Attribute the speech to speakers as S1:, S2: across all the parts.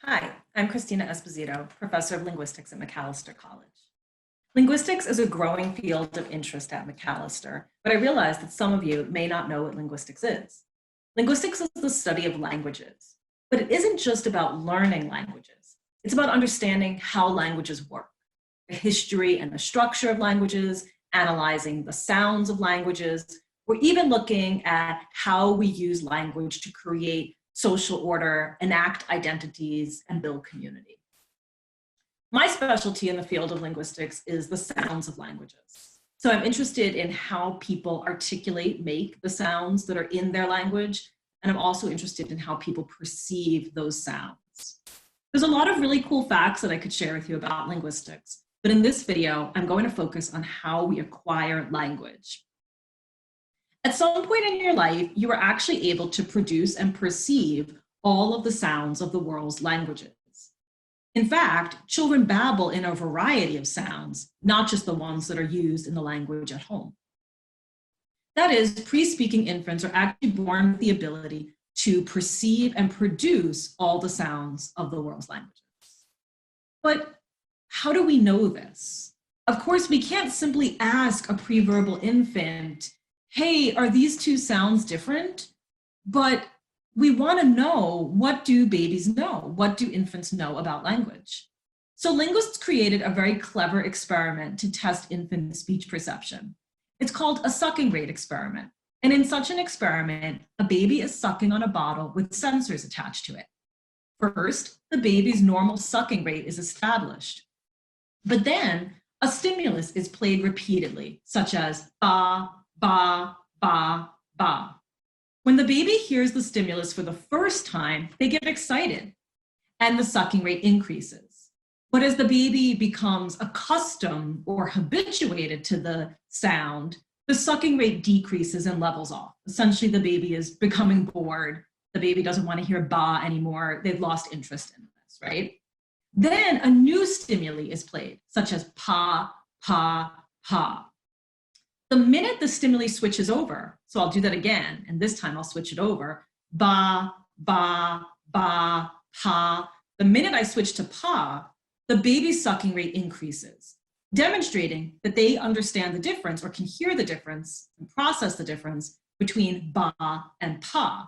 S1: Hi, I'm Christina Esposito, professor of linguistics at Macalester College. Linguistics is a growing field of interest at Macalester, but I realize that some of you may not know what linguistics is. Linguistics is the study of languages, but it isn't just about learning languages. It's about understanding how languages work, the history and the structure of languages, analyzing the sounds of languages. We're even looking at how we use language to create social order, enact identities, and build community. My specialty in the field of linguistics is the sounds of languages. So I'm interested in how people make the sounds that are in their language, and I'm also interested in how people perceive those sounds. There's a lot of really cool facts that I could share with you about linguistics, but in this video, I'm going to focus on how we acquire language. At some point in your life, you are actually able to produce and perceive all of the sounds of the world's languages. In fact, children babble in a variety of sounds, not just the ones that are used in the language at home. That is, pre-speaking infants are actually born with the ability to perceive and produce all the sounds of the world's languages. But how do we know this? Of course, we can't simply ask a pre-verbal infant, hey, are these two sounds different? But we want to know, what do babies know? What do infants know about language? So linguists created a very clever experiment to test infant speech perception. It's called a sucking rate experiment. And in such an experiment, a baby is sucking on a bottle with sensors attached to it. First, the baby's normal sucking rate is established. But then a stimulus is played repeatedly, such as ba, ba, ba, ba. When the baby hears the stimulus for the first time, they get excited and the sucking rate increases. But as the baby becomes accustomed or habituated to the sound, the sucking rate decreases and levels off. Essentially, the baby is becoming bored. The baby doesn't want to hear ba anymore. They've lost interest in this, right? Then a new stimuli is played, such as pa, pa, pa. The minute the stimuli switches over, so I'll do that again, and this time I'll switch it over, ba, ba, ba, pa. The minute I switch to pa, the baby's sucking rate increases, demonstrating that they understand the difference or can hear the difference and process the difference between ba and pa.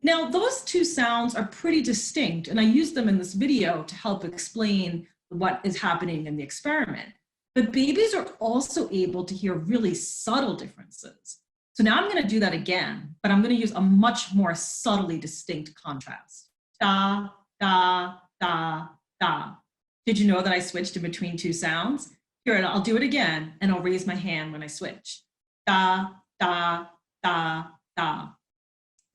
S1: Now, those two sounds are pretty distinct, and I use them in this video to help explain what is happening in the experiment. But babies are also able to hear really subtle differences. So now I'm going to do that again, but I'm going to use a much more subtly distinct contrast. Da, da, da, da. Did you know that I switched in between two sounds? Here, I'll do it again, and I'll raise my hand when I switch. Da, da, da, da.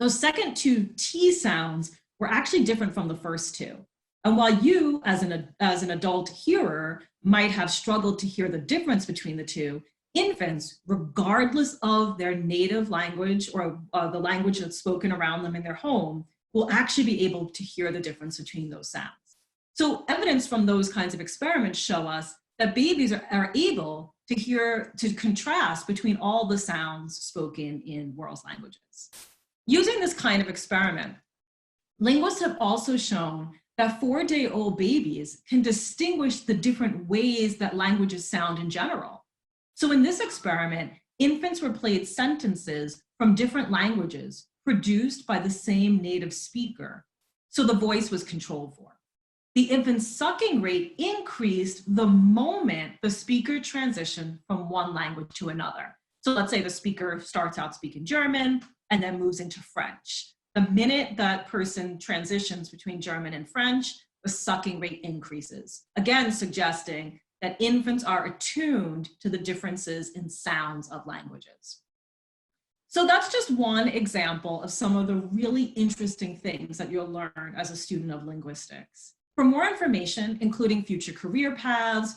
S1: Those second two T sounds were actually different from the first two. And while you, as an adult hearer, might have struggled to hear the difference between the two, infants, regardless of their native language or the language that's spoken around them in their home, will actually be able to hear the difference between those sounds. So evidence from those kinds of experiments show us that babies are able to contrast between all the sounds spoken in world's languages. Using this kind of experiment, linguists have also shown that 4-day-old babies can distinguish the different ways that languages sound in general. So in this experiment, infants were played sentences from different languages produced by the same native speaker. So the voice was controlled for. The infant's sucking rate increased the moment the speaker transitioned from one language to another. So let's say the speaker starts out speaking German and then moves into French. The minute that person transitions between German and French, the sucking rate increases, again suggesting that infants are attuned to the differences in sounds of languages. So that's just one example of some of the really interesting things that you'll learn as a student of linguistics. For more information, including future career paths,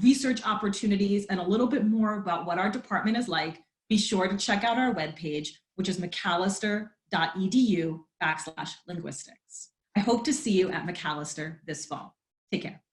S1: research opportunities, and a little bit more about what our department is like, be sure to check out our webpage, which is macalester.edu/linguistics. I hope to see you at Macalester this fall. Take care.